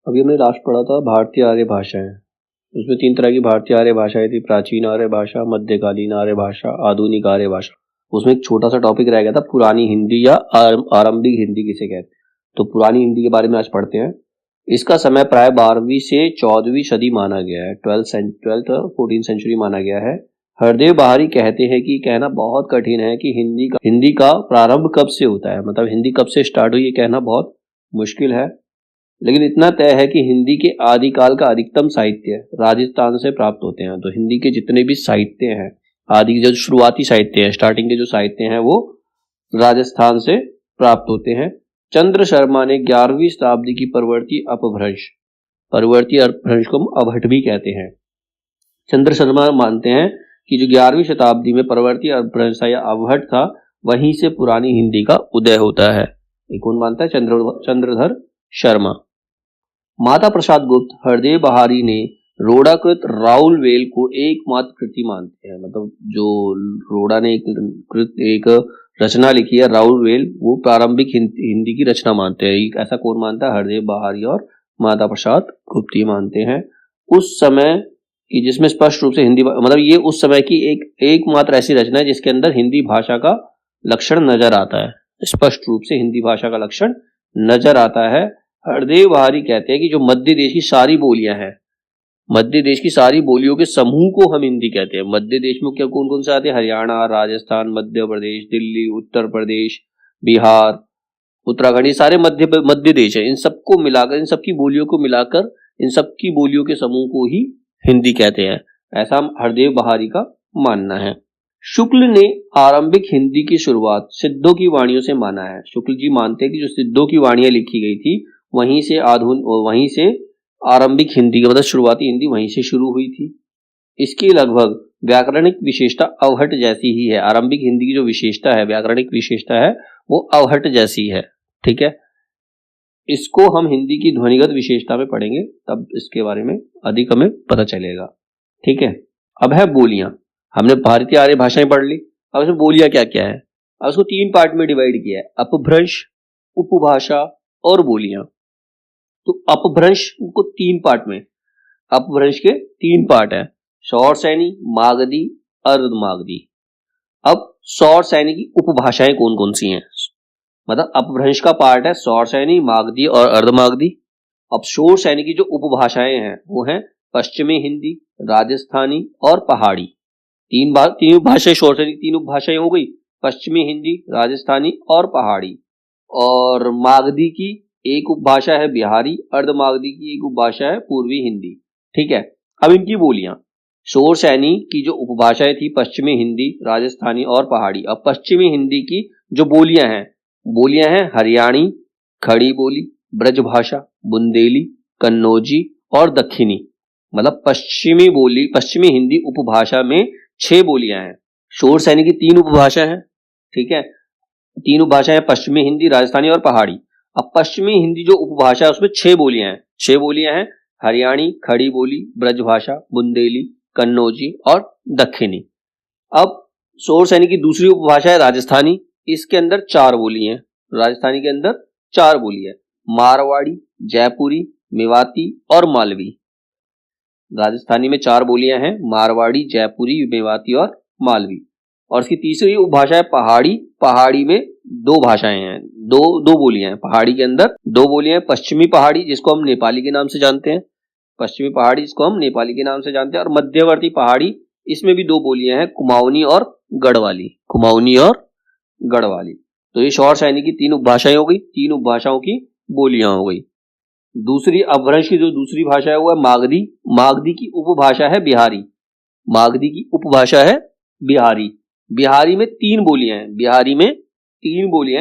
अभी हमने लास्ट पढ़ा था भारतीय आर्य भाषाएं। उसमें 3 तरह की भारतीय आर्य भाषाएं थी, प्राचीन आर्य भाषा, मध्यकालीन आर्य भाषा, आधुनिक आर्य भाषा। उसमें एक छोटा सा टॉपिक रह गया था पुरानी हिंदी या आरंभिक हिंदी किसे कहते हैं। तो पुरानी हिंदी के बारे में आज पढ़ते हैं। इसका समय प्राय 12वीं से 14वीं सदी माना गया है, 12th और 14th सेंचुरी माना गया है। हरदेव बहारी कहते हैं कि कहना बहुत कठिन है कि हिंदी का प्रारंभ कब से होता है, मतलब हिंदी कब से स्टार्ट हुई, ये कहना बहुत मुश्किल है। लेकिन इतना तय है कि हिंदी के आदिकाल का अधिकतम साहित्य राजस्थान से प्राप्त होते हैं। तो हिंदी के जितने भी साहित्य हैं, आदि जो शुरुआती साहित्य है, स्टार्टिंग के जो साहित्य हैं, वो राजस्थान से प्राप्त होते हैं। चंद्र शर्मा ने 11वीं शताब्दी की परवर्ती अपभ्रंश को हम अभट भी कहते हैं। चंद्र शर्मा मानते हैं कि जो 11वीं शताब्दी में परवर्ती अपभ्रंश या अभट था, वहीं से पुरानी हिंदी का उदय होता है। ये कौन मानता है? चंद्रधर शर्मा। माता प्रसाद गुप्त हरदेव बहारी ने रोड़ाकृत राउल वेल को एकमात्र कृति मानते हैं। मतलब जो रोड़ा ने एक रचना लिखी है राउल वेल, वो प्रारंभिक हिंदी की रचना मानते हैं। ऐसा कौन मानता है? हरदेव बहारी और माता प्रसाद गुप्त मानते हैं। उस समय की जिसमें स्पष्ट रूप से हिंदी, मतलब ये उस समय की एकमात्र ऐसी रचना है जिसके अंदर हिंदी भाषा का लक्षण नजर आता है। स्पष्ट रूप से हिंदी भाषा का लक्षण नजर आता है। हरदेव बहारी कहते हैं कि जो मध्य देश की सारी बोलियां हैं, मध्य देश की सारी बोलियों के समूह को हम हिंदी कहते हैं। मध्य देश में क्या कौन कौन से आते हैं? हरियाणा, राजस्थान, मध्य प्रदेश, दिल्ली, उत्तर प्रदेश, बिहार, उत्तराखंड, ये सारे मध्य देश है। इन सबको मिलाकर, इन सबकी बोलियों को मिलाकर, इन सबकी बोलियों के समूह को ही हिंदी कहते हैं। ऐसा हरदेव बहारी का मानना है। शुक्ल ने आरंभिक हिंदी की शुरुआत सिद्धों की वाणियों से माना है। शुक्ल जी मानते हैं कि जो सिद्धों की वाणियां लिखी गई थी, वहीं से आरंभिक हिंदी का मतलब शुरुआती हिंदी वहीं से शुरू हुई थी। इसकी लगभग व्याकरणिक विशेषता अवहट जैसी ही है। आरंभिक हिंदी की जो विशेषता है, व्याकरणिक विशेषता है, वो अवहट जैसी है। ठीक है, इसको हम हिंदी की ध्वनिगत विशेषता में पढ़ेंगे, तब इसके बारे में अधिक हमें पता चलेगा। ठीक है, अब है बोलियां। हमने भारतीय आर्य भाषाएं पढ़ ली, अब इसमें बोलियां क्या क्या है। अब इसको 3 पार्ट में डिवाइड किया है, अपभ्रंश, उपभाषा और बोलियां। तो अपभ्रंश को 3 पार्ट में, अपभ्रंश के 3 पार्ट है, सौर सैनी, मागधी, अर्धमागधी। अब सौर सैनी की उपभाषाएं कौन कौन सी हैं? मतलब अपभ्रंश का पार्ट है सौर सैनी, मागधी और अर्धमागधी। अब शोर सैनी की जो उपभाषाएं हैं वो हैं पश्चिमी हिंदी, राजस्थानी और पहाड़ी। तीन भाषाएं शोर सैनी, 3 उपभाषाएं हो गई, पश्चिमी हिंदी, राजस्थानी और पहाड़ी। और मागधी की एक उपभाषा है बिहारी, अर्धमागधी की एक उपभाषा है पूर्वी हिंदी। ठीक है, अब इनकी बोलियां। शोर सैनी की जो उपभाषाएं थी पश्चिमी हिंदी, राजस्थानी और पहाड़ी। अब पश्चिमी हिंदी की जो बोलियां हैं हरियाणी, खड़ी बोली, ब्रजभाषा, बुंदेली, कन्नौजी और दक्षिणी। मतलब पश्चिमी हिंदी उपभाषा में 6 बोलियां हैं। शोर सैनी की 3 उपभाषा है। ठीक है, 3 उपभाषाएं पश्चिमी हिंदी, राजस्थानी और पहाड़ी। अब पश्चिमी हिंदी जो उपभाषा है उसमें 6 बोलियां हैं। 6 बोलियां हैं हरियाणी, खड़ी बोली, ब्रजभाषा, बुंदेली, कन्नौजी और दक्षिणी। अब शोर सैनी की दूसरी उपभाषा है राजस्थानी, इसके अंदर 4 बोली हैं। राजस्थानी के अंदर 4 बोली है, मारवाड़ी, जयपुरी, मेवाती और मालवी। राजस्थानी में 4 बोलियां हैं, मारवाड़ी, जयपुरी, मेवाती और मालवी। और इसकी तीसरी उपभाषा है पहाड़ी। पहाड़ी में 2 भाषाएं हैं, दो बोलियां हैं। पहाड़ी के अंदर 2 बोलियां हैं, पश्चिमी पहाड़ी जिसको हम नेपाली के नाम से जानते हैं, पश्चिमी पहाड़ी जिसको हम नेपाली के नाम से जानते हैं, और मध्यवर्ती पहाड़ी, इसमें भी 2 बोलियां हैं, कुमाऊनी और गढ़वाली। तो ये शौर सैनी की 3 उपभाषाएं हो गई, 3 उपभाषाओं की बोलियां हो गई। दूसरी अपभ्रंश की जो दूसरी भाषा है वो है मागधी। मागधी की उपभाषा है बिहारी। बिहारी में 3 बोलियां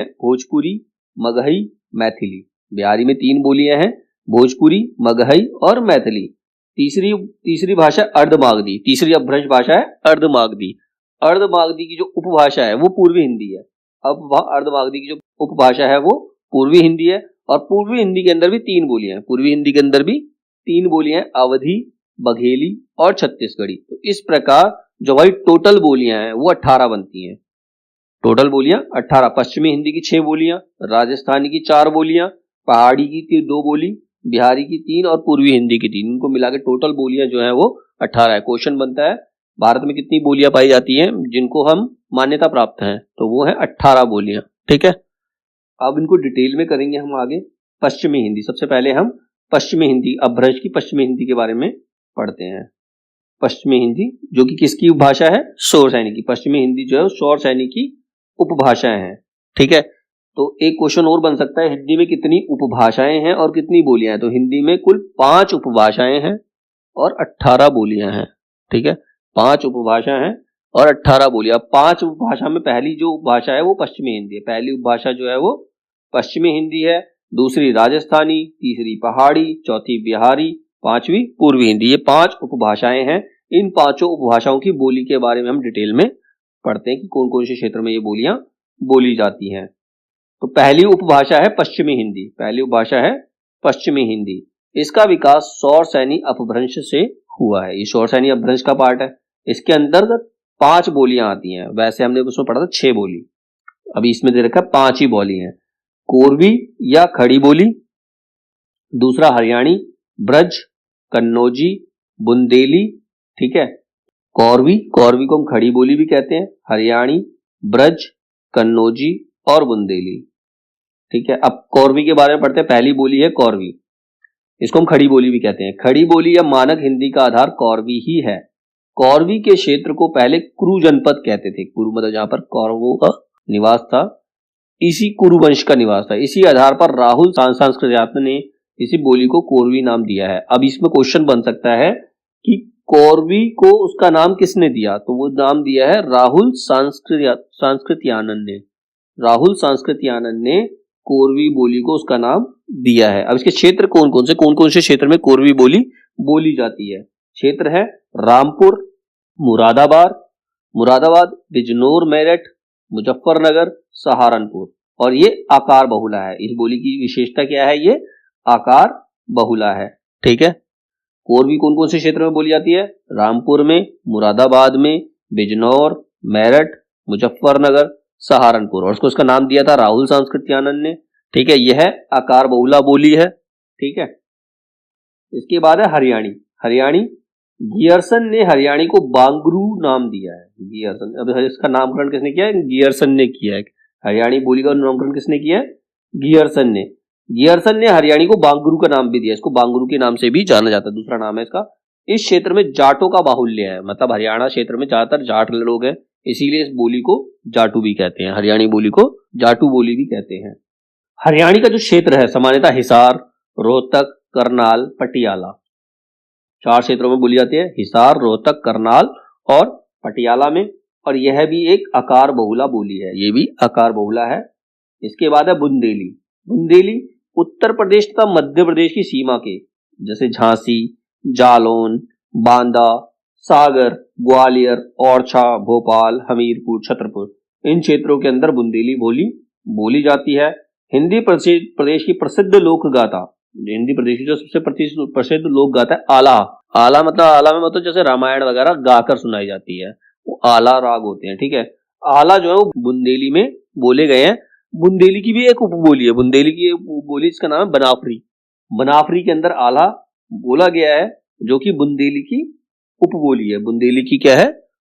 हैं। भोजपुरी, मगही, मैथिली। बिहारी में 3 बोलियां हैं, भोजपुरी, मगही और मैथिली। तीसरी भाषा अर्धमागधी, तीसरी अपभ्रंश भाषा है अर्धमागधी। अर्धमागधी की जो उपभाषा है वो पूर्वी हिंदी है। अब वह अर्धमागधी की जो उपभाषा है वो पूर्वी हिंदी है, और पूर्वी हिंदी के अंदर भी 3 बोलियां हैं। पूर्वी हिंदी के अंदर भी 3 बोलियां हैं, अवधी, बघेली और छत्तीसगढ़ी। तो इस प्रकार जो भाई टोटल बोलियां हैं वो 18 बनती हैं। टोटल बोलियां 18। पश्चिमी हिंदी की 6 बोलियां, राजस्थानी की 4 बोलियां, पहाड़ी की 2 बोली, बिहारी की 3 और पूर्वी हिंदी की 3, इनको मिला के टोटल बोलियां जो है वो 18 है। क्वेश्चन बनता है भारत में कितनी बोलियां पाई जाती हैं जिनको हम मान्यता प्राप्त हैं, तो वो है 18 बोलियां। ठीक है, अब इनको डिटेल में करेंगे हम आगे। पश्चिमी हिंदी, सबसे पहले हम पश्चिमी हिंदी, अपभ्रंश की पश्चिमी हिंदी के बारे में पढ़ते हैं। पश्चिमी हिंदी जो कि किसकी उपभाषा है? शौर सैनिक की। पश्चिमी हिंदी जो है शौर सैनिक की उपभाषाएं हैं। ठीक है, तो एक क्वेश्चन और बन सकता है, हिंदी में कितनी उपभाषाएं हैं और कितनी बोलियां हैं? तो हिंदी में कुल 5 उपभाषाएं हैं और 18 बोलियां हैं। ठीक है, 5 उपभाषा हैं और 18 बोलियां। 5 उपभाषा में पहली जो उपभाषा है वो पश्चिमी हिंदी है। पहली उपभाषा जो है वो पश्चिमी हिंदी है, दूसरी राजस्थानी, तीसरी पहाड़ी, चौथी बिहारी, पांचवी पूर्वी हिंदी। ये 5 उपभाषाएं हैं। इन पांचों उपभाषाओं की बोली के बारे में हम डिटेल में पढ़ते हैं कि कौन कौन से क्षेत्र में ये बोलियां बोली जाती हैं। तो पहली उपभाषा है पश्चिमी हिंदी। पहली उपभाषा है पश्चिमी हिंदी। इसका विकास सौर सैनी अपभ्रंश से हुआ है। ये सौर सैनी अपभ्रंश का पार्ट है। इसके अंतर्गत 5 बोलियां आती हैं। वैसे हमने उसमें पढ़ा था 6 बोली, अभी इसमें दे रखा है 5 ही बोली हैं। कोरवी या खड़ी बोली, दूसरा हरियाणी, ब्रज, कन्नौजी, बुंदेली। ठीक है, कौरवी, कौरवी को हम खड़ी बोली भी कहते हैं, हरियाणी, ब्रज, कन्नौजी और बुंदेली। ठीक है, अब कौरवी के बारे में पढ़ते हैं। पहली बोली है कौरवी, इसको हम खड़ी बोली भी कहते हैं। खड़ी बोली या मानक हिंदी का आधार कौरवी ही है। कौरवी के क्षेत्र को पहले कुरु जनपद कहते थे। कुरु मतलब जहां पर कौरवों का निवास था, इसी कुरु वंश का निवास था। इसी आधार पर राहुल संस्कृत ने इसी बोली को कौरवी नाम दिया है। अब इसमें क्वेश्चन बन सकता है कि कौरवी को उसका नाम किसने दिया? तो वो नाम दिया है राहुल सांस्कृत्यानंद ने। राहुल सांस्कृत्यानंद ने कौरवी बोली को उसका नाम दिया है। अब इसके क्षेत्र कौन कौन से क्षेत्र में कौरवी बोली बोली जाती है? क्षेत्र है रामपुर, मुरादाबाद, बिजनौर, मेरठ, मुजफ्फरनगर, सहारनपुर। और ये आकार बहुला है। इस बोली की विशेषता क्या है? ये आकार बहुला है। ठीक है, कौरवी कौन कौन से क्षेत्र में बोली जाती है? रामपुर में, मुरादाबाद में, बिजनौर, मेरठ, मुजफ्फरनगर, सहारनपुर। और उसको उसका नाम दिया था राहुल सांस्कृत्यानंद ने। ठीक है, यह आकार बहुला बोली है। ठीक है, इसके बाद है हरियाणी। हरियाणी, गियरसन ने हरियाणी को बांगरू नाम दिया है। गियरसन, अब इसका नामकरण किसने किया है? गियरसन ने किया है। हरियाणी बोली का नामकरण किसने किया है? गियरसन ने। गियरसन ने हरियाणी को बांगरू का नाम भी दिया। इसको बांगरू के नाम से भी जाना जाता है, दूसरा नाम है इसका। इस क्षेत्र में जाटों का बाहुल्य है, मतलब हरियाणा क्षेत्र में ज्यादातर जाट लोग हैं, इसीलिए इस बोली को जाटू भी कहते हैं। हरियाणी बोली को जाटू बोली भी कहते हैं। हरियाणी का जो क्षेत्र है सामान्यतः हिसार, रोहतक, करनाल, पटियाला, 4 क्षेत्रों में बोली जाती है। हिसार, रोहतक, करनाल और पटियाला में। और यह भी एक आकार बहुला बोली है। ये भी आकार बहुला है। इसके बाद है बुंदेली। बुंदेली उत्तर प्रदेश तथा मध्य प्रदेश की सीमा के, जैसे झांसी, जालौन, बांदा, सागर, ग्वालियर, ओरछा, भोपाल, हमीरपुर, छतरपुर, इन क्षेत्रों के अंदर बुंदेली बोली बोली जाती है। हिंदी प्रदेश की प्रसिद्ध लोक गाथा, हिंदी प्रदेश की जो सबसे प्रसिद्ध लोक गाथा है आला। आला में मतलब जैसे रामायण वगैरह गाकर सुनाई जाती है, वो आला राग होते हैं। ठीक है, आला जो है वो बुंदेली में बोले गए हैं। बुंदेली की भी एक उपबोली है। बुंदेली की उपबोली, इसका नाम है बनाफरी। बनाफरी के अंदर आला बोला गया है, जो कि बुंदेली की उपबोली है। बुंदेली की क्या है?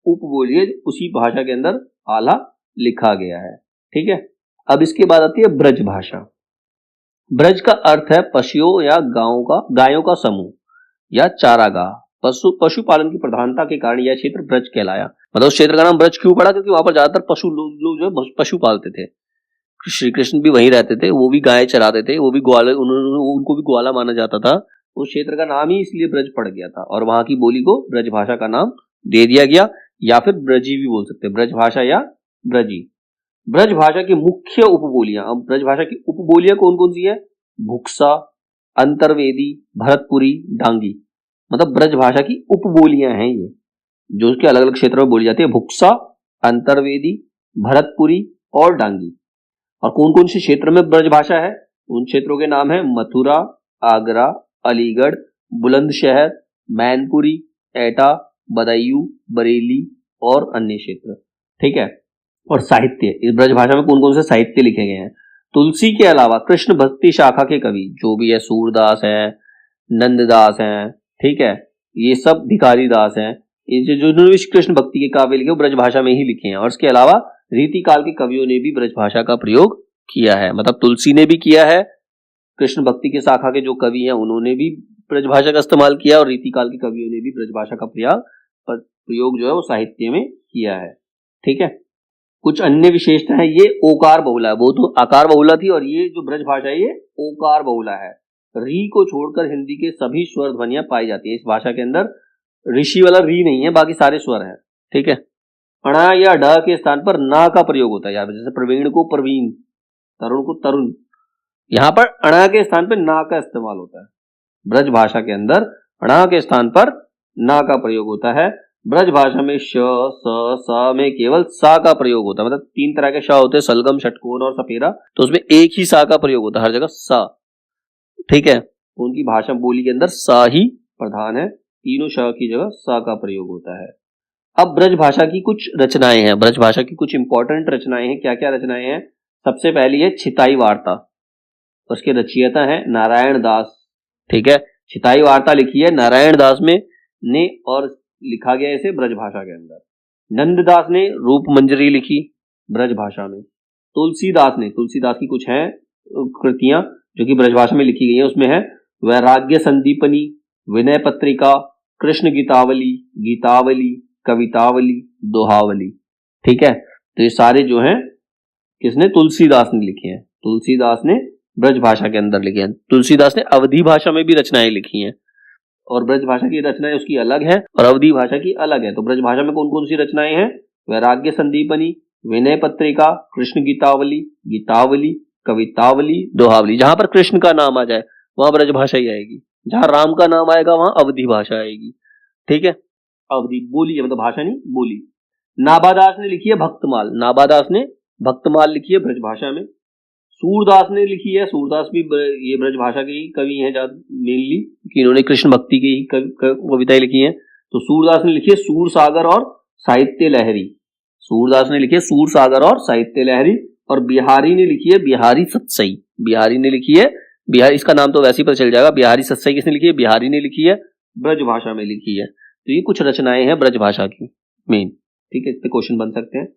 उपबोली है। उसी भाषा के अंदर आला लिखा गया है। ठीक है, अब इसके बाद आती है ब्रज भाषा। ब्रज का अर्थ है पशुओं या गायों का समूह या चारागाह। पशुपालन की प्रधानता के कारण यह क्षेत्र ब्रज कहलाया। मतलब उस क्षेत्र का नाम ब्रज क्यों पड़ा? क्योंकि वहां पर ज्यादातर लोग जो है पशु पालते थे। श्री कृष्ण भी वहीं रहते थे, वो भी गाय चराते थे, वो भी ग्वाला, उनको भी ग्वाला माना जाता था। उस क्षेत्र का नाम ही इसलिए ब्रज पड़ गया था और वहां की बोली को ब्रज भाषा का नाम दे दिया गया, या फिर ब्रजी भी बोल सकते हैं। ब्रज भाषा या ब्रजी। ब्रज भाषा की मुख्य उपबोलियां, अब ब्रज भाषा की उपबोलियां कौन कौन सी है? भुक्सा, अंतरवेदी, भरतपुरी, डांगी। मतलब ब्रज भाषा की उपबोलियां हैं ये, जो उसके अलग अलग क्षेत्रों में बोली जाती है। भुक्सा, अंतरवेदी, भरतपुरी और डांगी। और कौन कौन से क्षेत्र में ब्रज भाषा है? उन क्षेत्रों के नाम है मथुरा, आगरा, अलीगढ़, बुलंदशहर, मैनपुरी, एटा, बदायूं, बरेली और अन्य क्षेत्र। ठीक है, और साहित्य, इस ब्रज भाषा में कौन कौन से साहित्य लिखे गए हैं? तुलसी के अलावा कृष्ण भक्ति शाखा के कवि जो भी है, सूरदास है, नंददास हैं, ठीक है, ये सब भिखारी दास हैं, ये जो कृष्ण भक्ति के काव्य लिखे वो ब्रज भाषा में ही लिखे हैं। और इसके अलावा रीति काल के कवियों ने भी ब्रज भाषा का प्रयोग किया है, मतलब तुलसी ने भी किया है, कृष्ण भक्ति के शाखा के जो कवि हैं उन्होंने भी ब्रज भाषा का इस्तेमाल किया, और रीति काल के कवियों ने भी ब्रज भाषा का प्रयोग जो है वो साहित्य में किया है। ठीक है, कुछ अन्य विशेषताएं, ये ओकार बहुला है, वो तो आकार बहुला थी, और ये जो ब्रज भाषा है ये ओकार बहुला है। री को छोड़कर हिंदी के सभी स्वर ध्वनियां पाई जाती है इस भाषा के अंदर, ऋषि वाला री नहीं है, बाकी सारे स्वर हैं। ठीक है, अणा या ड के स्थान पर ना का प्रयोग होता है, यहाँ जैसे प्रवीण को प्रवीण, तरुण को तरुण, यहां पर अणा के स्थान पर ना का इस्तेमाल होता है। ब्रज भाषा के अंदर अणा के स्थान पर ना का प्रयोग होता है। ब्रज भाषा में श, स, स में केवल सा का प्रयोग होता है, मतलब 3 तरह के श होते हैं, सलगम, षटकोण और सपेरा, तो उसमें एक ही सा का प्रयोग होता है, हर जगह सा। ठीक है, उनकी भाषा बोली के अंदर सा ही प्रधान है, तीनों श की जगह सा का प्रयोग होता है। अब ब्रज भाषा की कुछ रचनाएं हैं, ब्रज भाषा की कुछ इंपॉर्टेंट रचनाएं हैं। क्या क्या रचनाएं हैं? सबसे पहली है छिताई वार्ता, उसके रचयिता है नारायण दास। ठीक है, छिताई वार्ता लिखी है नारायण दास ने और लिखा गया इसे ब्रज भाषा के अंदर। नंददास ने रूप मंजरी लिखी ब्रज भाषा में। तुलसीदास की कुछ हैं कृतियां जो कि ब्रज भाषा में लिखी गई हैं, उसमें है वैराग्य संदीपनी, विनय पत्रिका, कृष्ण गीतावली, कवितावली, दोहावली। ठीक है, तो ये सारे जो हैं किसने? तुलसीदास ने लिखे हैं, तुलसीदास ने ब्रज भाषा के अंदर लिखे हैं। तुलसीदास ने अवधी भाषा में भी रचनाएं लिखी हैं, और ब्रज भाषा की रचनाएं उसकी अलग है और अवधी भाषा की अलग है। तो ब्रज भाषा में कौन कौन सी रचनाएं हैं? वैराग्य संदीपनी, विनय पत्रिका, कृष्ण गीतावली, कवितावली, दोहावली। जहां पर कृष्ण का नाम आ जाए वहां ब्रज भाषा ही आएगी, जहां राम का नाम आएगा वहां अवधी भाषा आएगी। ठीक है, अवधी बोली है, मतलब भाषा नहीं, बोली। नाबादास ने लिखी है भक्तमाल, नाबादास ने भक्तमाल लिखी है ब्रज भाषा में। सूरदास ने लिखी है, सूरदास भी ये ब्रज भाषा के ही कवि हैं मेनली, कि इन्होंने कृष्ण भक्ति की ही कविताएं लिखी हैं। तो सूरदास ने लिखी है सूर सागर और साहित्य लहरी, सूरदास ने लिखी है सूर सागर और साहित्य लहरी। और बिहारी ने लिखी है बिहारी सत्सई, बिहारी ने लिखी है बिहारी, इसका नाम तो वैसे ही पता चल जाएगा। बिहारी सत्सई किसने लिखी है? बिहारी ने लिखी है, ब्रज भाषा में लिखी है। तो ये कुछ रचनाएं हैं ब्रज भाषा की मेन। ठीक है, इस पे क्वेश्चन बन सकते हैं।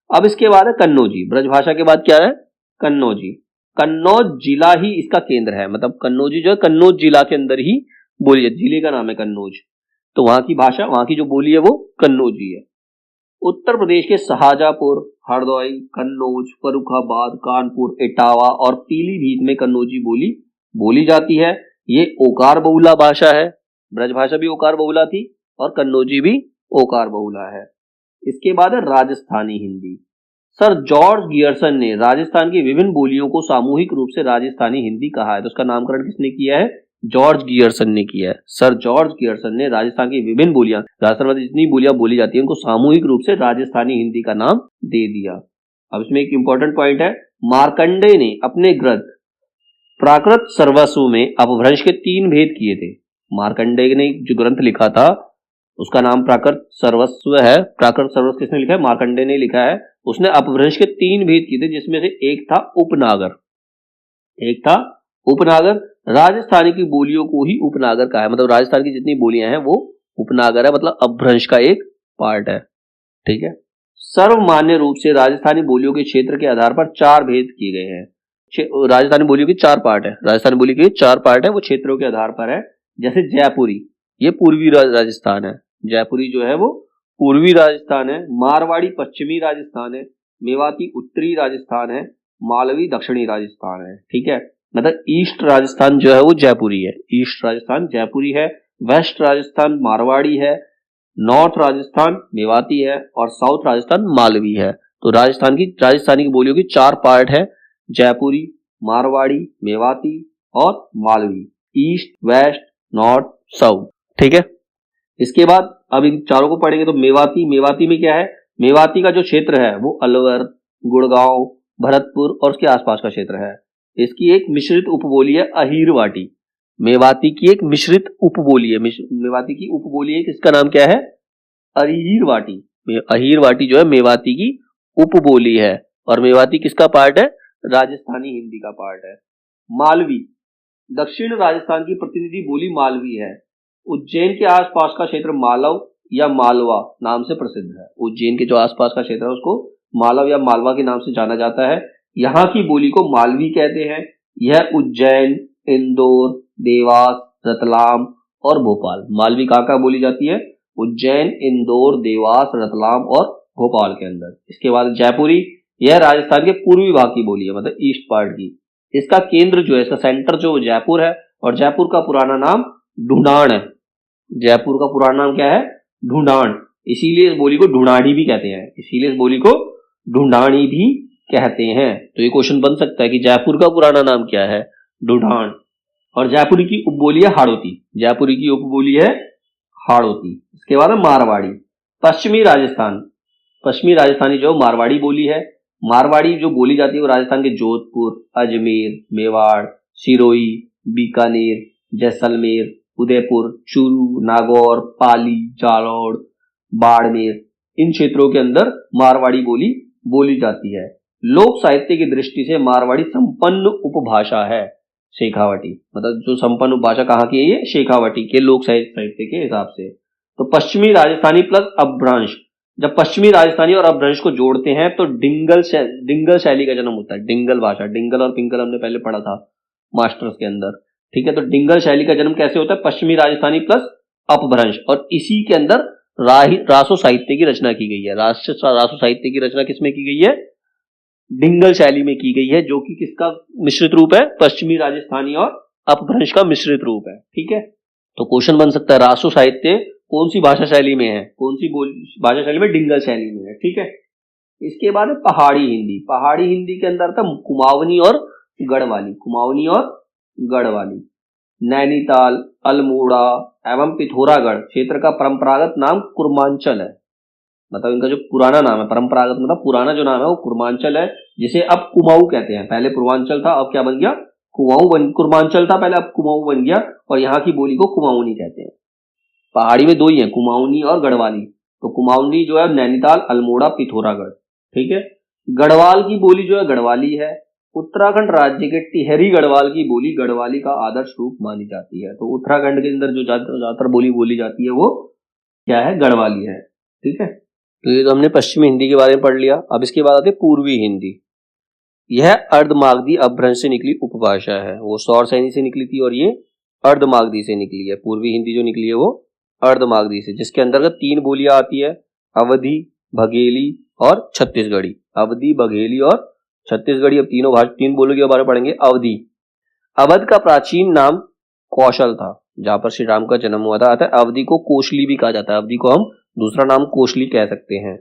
अब इसके बाद है कन्नौजी। ब्रज भाषा के बाद क्या है? कन्नौजी। कन्नौज जिला ही इसका केंद्र है, मतलब कन्नौजी जो है कन्नौज जिला के अंदर ही बोली है, जिले का नाम है कन्नौज, तो वहां की भाषा, वहां की जो बोली है वो कन्नौजी है। उत्तर प्रदेश के शाहजहांपुर, हरदोई, कन्नौज, फर्रुखाबाद, कानपुर, इटावा और पीलीभीत में कन्नौजी बोली बोली जाती है। ये ओकार बहुला भाषा है, ब्रज भाषा भी ओकार बहुला थी और कन्नौजी भी ओकार बहुला है। इसके बाद है Rajasthani Hindi. Sir George Gierson ने राजस्थान की विभिन्न बोलियों को सामूहिक रूप से राजस्थानी हिंदी कहा है, तो उसका नामकरण किसने किया है? जॉर्ज गियर्सन ने किया है। सर जॉर्ज गियर्सन ने राजस्थान की विभिन्न बोलियां, राजस्थान में जितनी बोलियां बोली जाती है उनको सामूहिक रूप से राजस्थानी हिंदी का नाम दे दिया। अब इसमें एक इंपॉर्टेंट पॉइंट है, मार्कंडेय ने अपने ग्रंथ प्राकृत सर्वस्व में अपभ्रंश के 3 भेद किए थे। मार्कंडेय ने जो ग्रंथ लिखा था उसका नाम प्राकृत सर्वस्व है। प्राकृत सर्वस्व किसने लिखा है? मार्कंडेय ने लिखा है। उसने अपभ्रंश के 3 भेद किए थे, जिसमें से एक था उपनागर। राजस्थानी की बोलियों को ही उपनागर कहा है, मतलब राजस्थान की जितनी बोलियां हैं वो उपनागर है, मतलब अपभ्रंश का एक पार्ट है। ठीक है, सर्वमान्य रूप से राजस्थानी बोलियों के क्षेत्र के आधार पर 4 भेद किए गए हैं। राजस्थानी बोलियों के 4 पार्ट है, राजस्थानी बोली के 4 पार्ट है, वो क्षेत्रों के आधार पर है। जैसे जयपुरी, ये पूर्वी राजस्थान है, जयपुरी जो है वो पूर्वी राजस्थान है। मारवाड़ी पश्चिमी राजस्थान है। मेवाती उत्तरी राजस्थान है। मालवी दक्षिणी राजस्थान है। ठीक है, मतलब ईस्ट राजस्थान जो है वो जयपुरी है, ईस्ट राजस्थान जयपुरी है। वेस्ट राजस्थान मारवाड़ी है। नॉर्थ राजस्थान मेवाती है और साउथ राजस्थान मालवी है। तो राजस्थानी की बोलियों की 4 पार्ट है, जयपुरी, मारवाड़ी, मेवाती और Malvi, east, west, north, south. ठीक है, इसके बाद अब इन चारों को पढ़ेंगे। तो मेवाती में क्या है? मेवाती का जो क्षेत्र है वो अलवर, गुड़गांव, भरतपुर और उसके आसपास का क्षेत्र है। इसकी एक मिश्रित उपबोली है अहीरवाटी। मेवाती की एक मिश्रित उपबोली है, मेवाती की उपबोली है, इसका नाम क्या है? अहीरवाटी। अहीरवाटी जो है मेवाती की उपबोली है। और मेवाती किसका पार्ट है? राजस्थानी हिंदी का पार्ट है। मालवी, दक्षिण राजस्थान की प्रतिनिधि बोली मालवी है। उज्जैन के आसपास का क्षेत्र मालव या मालवा नाम से प्रसिद्ध है। उज्जैन के जो आसपास का क्षेत्र है उसको मालव या मालवा के नाम से जाना जाता है। यहाँ की बोली को मालवी कहते हैं। यह उज्जैन, इंदौर, देवास, रतलाम और भोपाल, मालवी कहाँ बोली जाती है? उज्जैन, इंदौर, देवास, रतलाम और भोपाल के अंदर। इसके बाद जयपुरी, यह राजस्थान के पूर्वी भाग की बोली है, मतलब ईस्ट पार्ट की। इसका केंद्र जो है, इसका सेंटर जो जयपुर है, और जयपुर का पुराना नाम ढूंढान है। जयपुर का पुराना नाम क्या है? ढूंढान। इसीलिए इस बोली को ढूंढानी भी कहते हैं। इसीलिए इस बोली को ढूंढानी भी कहते हैं। तो ये क्वेश्चन बन सकता है कि जयपुर का पुराना नाम क्या है? ढूंढान। और जयपुरी की उपबोली है हाड़ौती। जयपुरी की उपबोली है हाड़ौती। इसके बाद मारवाड़ी। पश्चिमी राजस्थान, पश्चिमी राजस्थानी जो मारवाड़ी बोली है। मारवाड़ी जो बोली जाती है वो राजस्थान के जोधपुर, अजमेर, मेवाड़, सिरोही, बीकानेर, जैसलमेर, उदयपुर, चूरू, नागौर, पाली, जालौर, बाड़मेर, इन क्षेत्रों के अंदर मारवाड़ी बोली बोली जाती है। लोक साहित्य की दृष्टि से मारवाड़ी संपन्न उपभाषा है। शेखावटी, मतलब जो संपन्न उपभाषा कहाँ की है? ये शेखावटी के लोक साहित्य के हिसाब से। तो पश्चिमी राजस्थानी प्लस अपभ्रंश, जब पश्चिमी राजस्थानी और अपभ्रंश को जोड़ते हैं तो डिंगल शैली का जन्म होता है। डिंगल भाषा, डिंगल और पिंगल हमने पहले पढ़ा था मास्टर्स के अंदर, ठीक है। तो डिंगल शैली का जन्म कैसे होता है? पश्चिमी राजस्थानी प्लस अपभ्रंश, और इसी के अंदर रासो साहित्य की रचना की गई है। रासो साहित्य की रचना किसमें की गई है? डिंगल शैली में की गई है, जो कि किसका मिश्रित रूप है? पश्चिमी राजस्थानी और अपभ्रंश का मिश्रित रूप है, ठीक है। तो क्वेश्चन बन सकता है रासो साहित्य कौन सी भाषा शैली में है? कौन सी भाषा शैली में? डिंगल शैली में है, ठीक है। इसके बाद पहाड़ी हिंदी। पहाड़ी हिंदी के अंदर था कुमाऊनी और गढ़वाली। कुमाऊनी और गढ़वाली। नैनीताल, अल्मोड़ा एवं पिथौरागढ़ क्षेत्र का परंपरागत नाम कुर्मांचल है। मतलब इनका जो पुराना नाम है, परंपरागत मतलब पुराना जो नाम है वो कुर्मांचल है, जिसे अब कुमाऊं कहते हैं। पहले पूर्वांचल था, अब क्या बन गया? कुमाऊं कुर्मांचल था पहले, अब कुमाऊं बन गया, और यहाँ की बोली को कुमाऊनी कहते हैं। पहाड़ी में दो ही है, कुमाऊनी और गढ़वाली। तो कुमाऊनी जो है नैनीताल, अल्मोड़ा, पिथौरागढ़, ठीक है। गढ़वाल की बोली जो है गढ़वाली है। उत्तराखंड राज्य के टिहरी गढ़वाल की बोली गढ़वाली का आदर्श रूप मानी जाती है। तो उत्तराखंड के अंदर जो ज्यादातर बोली बोली जाती है वो क्या है? गढ़वाली है, ठीक है। तो ये तो हमने पश्चिमी हिंदी के बारे में पढ़ लिया। अब इसके बाद आते पूर्वी हिंदी। यह अर्धमागधी अपभ्रंश से निकली उपभाषा है। वो सौर सैनी से निकली थी और ये अर्धमागधी से निकली है। पूर्वी हिंदी जो निकली है वो अर्धमागधी से, जिसके अंतर्गत तीन बोलियां आती है, अवधी, बघेली और छत्तीसगढ़ी। अवधी, बघेली और छत्तीसगढ़ी। अब तीन बोलियों के बारे में पढ़ेंगे। अवधी, अवध का प्राचीन नाम कौशल था, जहां पर श्री राम का जन्म हुआ था। अतः अवधी को कोशली भी कहा जाता है। अवधी को हम दूसरा नाम कोशली कह सकते हैं।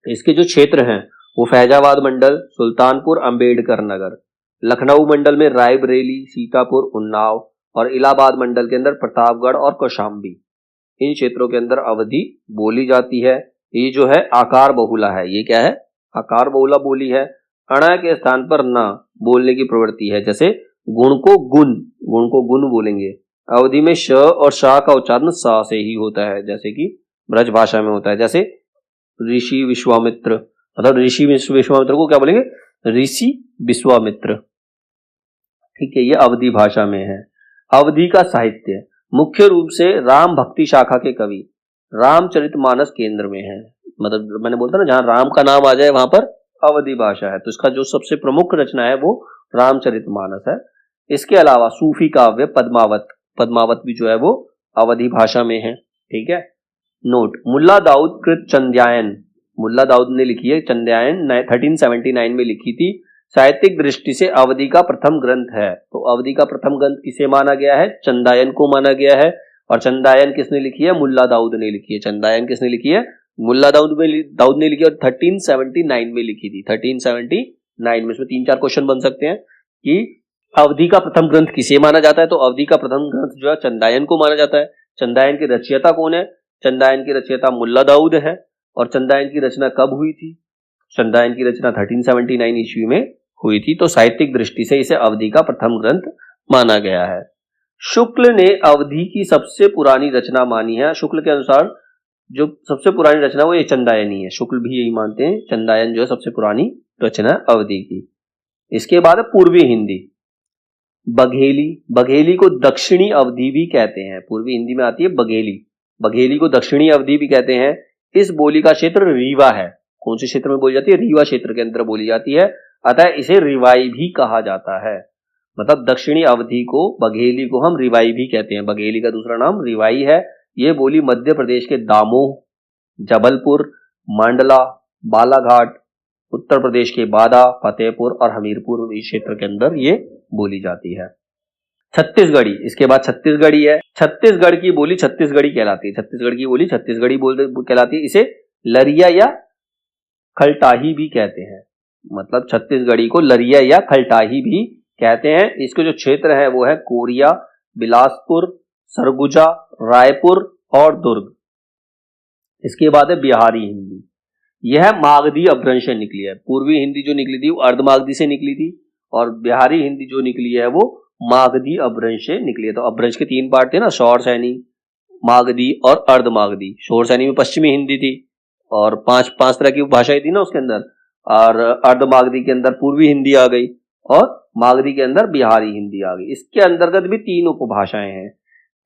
इसके जो क्षेत्र हैं वो फैजाबाद मंडल, सुल्तानपुर, अंबेडकर नगर, लखनऊ मंडल में रायबरेली, सीतापुर, उन्नाव, और इलाहाबाद मंडल के अंदर प्रतापगढ़ और कौशाम्बी। इन क्षेत्रों के अंदर अवधी बोली जाती है। ये जो है आकार बहुला है। ये क्या है? आकार बहुला बोली है। अणा के स्थान पर न बोलने की प्रवृत्ति है। जैसे गुण को गुण बोलेंगे। अवधि में श और शा का उच्चारण सा से ही होता है, जैसे कि ब्रज भाषा में होता है। जैसे ऋषि विश्वामित्र, मतलब ऋषि विश्वामित्र को क्या बोलेंगे? ऋषि विश्वामित्र, ठीक है। ये अवधी भाषा में है। अवधी का साहित्य मुख्य रूप से राम भक्ति शाखा के कवि रामचरितमानस केंद्र में है। मतलब मैंने बोलता ना, जहां राम का नाम आ जाए वहां पर अवधी भाषा है। तो इसका जो सबसे प्रमुख रचना है वो रामचरितमानस है। इसके अलावा सूफी काव्य पद्मावत भी जो है वो अवधी भाषा में है, ठीक है। नोट, मुल्ला दाऊद कृत चंद्यायन, मुल्ला दाऊद ने लिखी है चंद्यायन, 1379 में लिखी थी। साहित्यिक दृष्टि से अवधी का प्रथम ग्रंथ है। तो अवधी का प्रथम ग्रंथ किसे माना गया है? चंदायन को माना गया है। और चंदायन किसने लिखी है? मुल्ला दाऊद ने लिखी है। चंदायन किसने लिखी है? मुल्ला दाऊद ने लिखी है, और 1379 में लिखी थी। 1379 में। इसमें 3-4 क्वेश्चन बन सकते हैं कि अवधी का प्रथम ग्रंथ किसे माना जाता है। तो अवधी का प्रथम ग्रंथ जो है चंदायन को माना जाता है। चंदायन के रचयिता कौन है? चंदायन की रचयिता मुल्ला दाऊद है। और चंदायन की रचना कब हुई थी? चंदायन की रचना 1379 ईस्वी में हुई थी। तो साहित्यिक दृष्टि से इसे अवधी का प्रथम ग्रंथ माना गया है। शुक्ल ने अवधी की सबसे पुरानी रचना मानी है। शुक्ल के अनुसार जो सबसे पुरानी रचना वो ये चंदायन ही है। शुक्ल भी यही मानते हैं, चंदायन जो है सबसे पुरानी रचना अवधी की। इसके बाद है पूर्वी हिंदी। बघेली, बघेली को दक्षिणी अवधी भी कहते हैं, पूर्वी हिंदी में आती है बघेली, बघेली को दक्षिणी अवधी भी कहते हैं। इस बोली का क्षेत्र रीवा है। कौन से क्षेत्र में बोली जाती है? रीवा क्षेत्र के अंदर बोली जाती है, अतः इसे रिवाई भी कहा जाता है। मतलब दक्षिणी अवधि को, बघेली को हम रिवाई भी कहते हैं, बघेली का दूसरा नाम रिवाई है। ये बोली मध्य प्रदेश के दामोह, जबलपुर, मंडला, बालाघाट, उत्तर प्रदेश के बादा, फतेहपुर और हमीरपुर क्षेत्र के अंदर ये बोली जाती है। छत्तीसगढ़ी, इसके बाद छत्तीसगढ़ी है। छत्तीसगढ़ की बोली छत्तीसगढ़ी कहलाती है, छत्तीसगढ़ की बोली छत्तीसगढ़ी कहलाती है। इसे लरिया या खलटाही भी कहते हैं, मतलब छत्तीसगढ़ी को लरिया या खलटाही भी कहते हैं। इसके जो क्षेत्र है वो है कोरिया, बिलासपुर, सरगुजा, रायपुर और दुर्ग। इसके बाद है बिहारी हिंदी। यह मागधी अपभ्रंश से निकली है। पूर्वी हिंदी जो निकली थी वो अर्धमागधी से निकली थी और बिहारी हिंदी जो निकली है वो मागधी अपभ्रंश से निकली है। तो अपभ्रंश के तीन पार्ट थे ना, शौर सैनी, मागधी और अर्धमागधी। शौर सैनी में पश्चिमी हिंदी थी और पांच तरह की भाषाएं थी ना उसके अंदर, और अर्धमागधी के अंदर पूर्वी हिंदी आ गई और मागधी के अंदर बिहारी हिंदी आ गई। इसके अंतर्गत भी तीन उपभाषाएं हैं।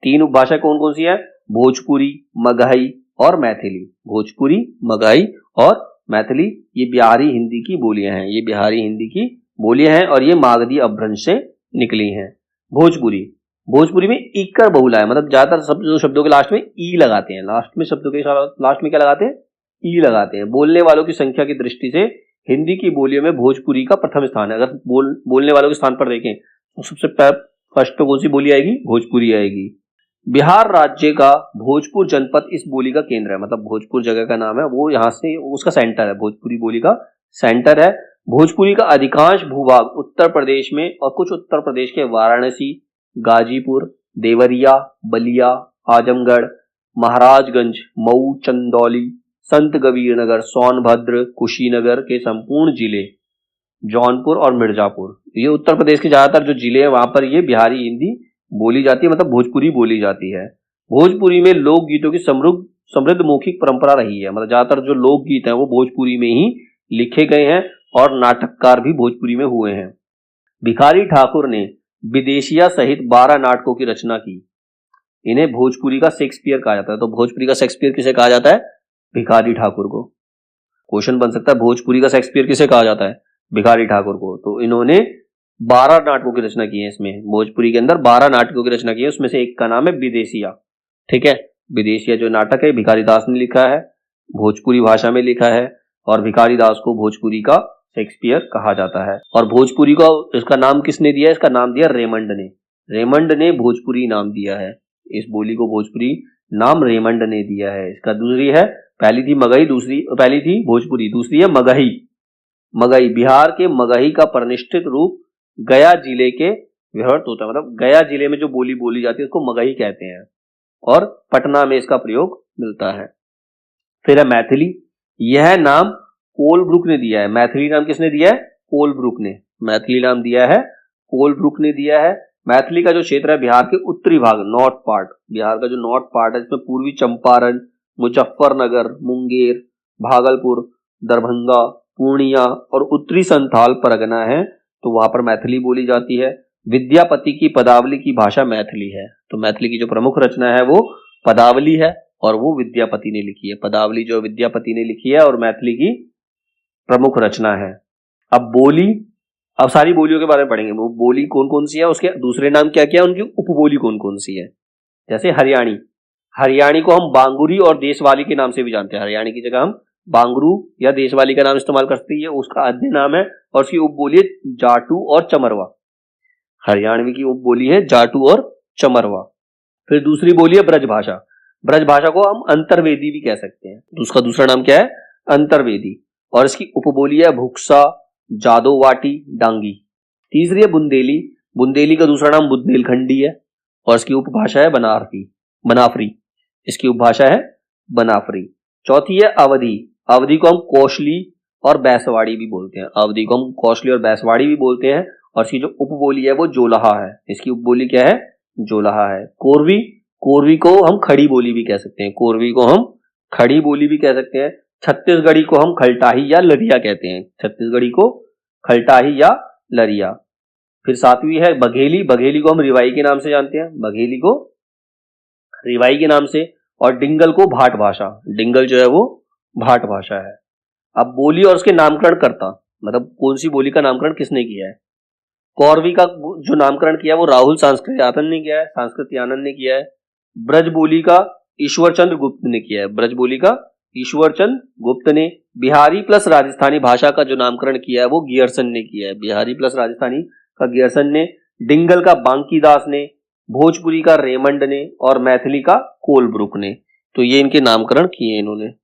तीन उपभाषा कौन कौन सी है? भोजपुरी, मगही और मैथिली। भोजपुरी, मगही और मैथिली ये बिहारी हिंदी की बोलियां हैं, ये बिहारी हिंदी की बोलियां हैं और ये मागधी अपभ्रंश से निकली हैं। भोजपुरी, भोजपुरी में इक्कर बहुला है, मतलब ज्यादातर शब्दों के लास्ट में ई लगाते हैं, लास्ट में शब्दों के लास्ट में क्या लगाते हैं? ई लगाते हैं। बोलने वालों की संख्या की दृष्टि से हिंदी की बोलियों में भोजपुरी का प्रथम स्थान है। अगर बोलने वालों के स्थान पर देखें तो सबसे फर्स्ट तो कौन सी बोली आएगी? भोजपुरी आएगी। बिहार राज्य का भोजपुर जनपद इस बोली का केंद्र है, मतलब भोजपुर जगह का नाम है वो, यहां से उसका सेंटर है, भोजपुरी बोली का सेंटर है। भोजपुरी का अधिकांश भूभाग उत्तर प्रदेश में और कुछ उत्तर प्रदेश के वाराणसी, गाजीपुर, देवरिया, बलिया, आजमगढ़, महाराजगंज, मऊ, चंदौली, संत कबीर नगर, सोनभद्र, कुशीनगर के संपूर्ण जिले, जौनपुर और मिर्जापुर, ये उत्तर प्रदेश के ज्यादातर जो जिले हैं वहां पर ये बिहारी हिंदी बोली जाती है, मतलब भोजपुरी बोली जाती है। भोजपुरी में लोकगीतों की समृद्ध मौखिक परंपरा रही है, मतलब ज्यादातर जो लोकगीत हैं वो भोजपुरी में ही लिखे गए हैं और नाटककार भी भोजपुरी में हुए हैं। भिखारी ठाकुर ने विदेशिया सहित 12 नाटकों की रचना की। इन्हें भोजपुरी का शेक्सपियर कहा जाता है। तो भोजपुरी का शेक्सपियर किसे कहा जाता है? भिखारी ठाकुर को। क्वेश्चन बन सकता है भोजपुरी का शेक्सपियर किसे कहा जाता है? भिखारी ठाकुर को। तो इन्होंने 12 नाटकों की रचना की है, इसमें भोजपुरी के अंदर 12 नाटकों की रचना की है, उसमें से एक का नाम है विदेशिया। ठीक है, विदेशिया जो नाटक है भिखारी दास ने लिखा है, भोजपुरी भाषा में लिखा है और भिखारी दास को भोजपुरी का शेक्सपियर कहा जाता है। और भोजपुरी को इसका नाम किसने दिया? इसका नाम दिया रेमंड ने। रेमंड ने भोजपुरी नाम दिया है, इस बोली को भोजपुरी नाम रेमंड ने दिया है। इसका दूसरी है, पहली थी मगही, पहली थी भोजपुरी, दूसरी है मगही। मगही, बिहार के मगही का प्रतिष्ठित रूप गया जिले के व्यवहृत होता है, मतलब गया जिले में जो बोली बोली जाती है उसको मगही कहते हैं और पटना में इसका प्रयोग मिलता है। फिर है मैथिली। यह नाम कोलब्रुक ने दिया है। मैथिली नाम किसने दिया है? कोलब्रुक ने। मैथिली नाम दिया है कोलब्रुक ने दिया है। मैथिली का जो क्षेत्र है बिहार के उत्तरी भाग, नॉर्थ पार्ट, बिहार का जो नॉर्थ पार्ट है इसमें पूर्वी चंपारण, मुजफ्फरनगर, मुंगेर, भागलपुर, दरभंगा, पूर्णिया और उत्तरी संथाल परगना है, तो वहां पर मैथिली बोली जाती है। विद्यापति की पदावली की भाषा मैथिली है। तो मैथिली की जो प्रमुख रचना है वो पदावली है और वो विद्यापति ने लिखी है। पदावली जो विद्यापति ने लिखी है और मैथिली की प्रमुख रचना है। अब बोली, अब सारी बोलियों के बारे में पढ़ेंगे। वो बोली कौन कौन सी है, उसके दूसरे नाम क्या क्या है, उनकी उपबोली कौन कौन सी है। जैसे हरियाणी, हरियाणी को हम बांगुरी और देशवाली के नाम से भी जानते हैं। हरियाणी की जगह हम बांगरू या देशवाली का नाम इस्तेमाल करते हैं, उसका आद्य नाम है और उसकी उपबोली है जाटू और चमरवा। हरियाणवी की उपबोली है जाटू और चमरवा। फिर दूसरी बोली है ब्रजभाषा। ब्रजभाषा को हम अंतर्वेदी भी कह सकते हैं, तो उसका दूसरा नाम क्या है? अंतर्वेदी। और इसकी उपबोली है भुक्सा, जादोवाटी, डांगी। तीसरी है बुंदेली। बुंदेली का दूसरा नाम बुंदेलखंडी है और इसकी उपभाषा है बनाफरी। इसकी उपभाषा है बनाफरी। चौथी है अवधी। अवधी को हम कौशली और बैसवाड़ी भी बोलते हैं। अवधी को हम कौशली और बैसवाड़ी भी बोलते हैं और इसकी जो उपबोली है वो जोलाहा है। इसकी उपबोली क्या है? जोलाहा है। कोरवी, कोरवी को हम खड़ी बोली भी कह सकते हैं। कोरवी को हम खड़ी बोली भी कह सकते हैं। छत्तीसगढ़ी को हम खलटाही या लरिया कहते हैं। छत्तीसगढ़ी को खलटाही या लरिया। फिर सातवीं है बघेली, बघेली को हम रिवाई के नाम से जानते हैं, बघेली को रिवाई के नाम से। और डिंगल को भाट भाषा, डिंगल जो है वो भाट भाषा है। अब बोली और उसके नामकरण करता, मतलब कौन सी बोली का नामकरण किसने किया है। कौरवी का जो नामकरण किया वो राहुल सांस्कृत्यानंद ने किया है, सांस्कृत्यानंद ने किया है। ब्रज बोली का ईश्वरचंद्र गुप्त ने किया है, ब्रज बोली का ईश्वरचंद गुप्त ने। बिहारी प्लस राजस्थानी भाषा का जो नामकरण किया है वो गियरसन ने किया है, बिहारी प्लस राजस्थानी का गियरसन ने। डिंगल का बांकीदास ने, भोजपुरी का रेमंड ने और मैथिली का कोलब्रुक ने। तो ये इनके नामकरण किए इन्होंने।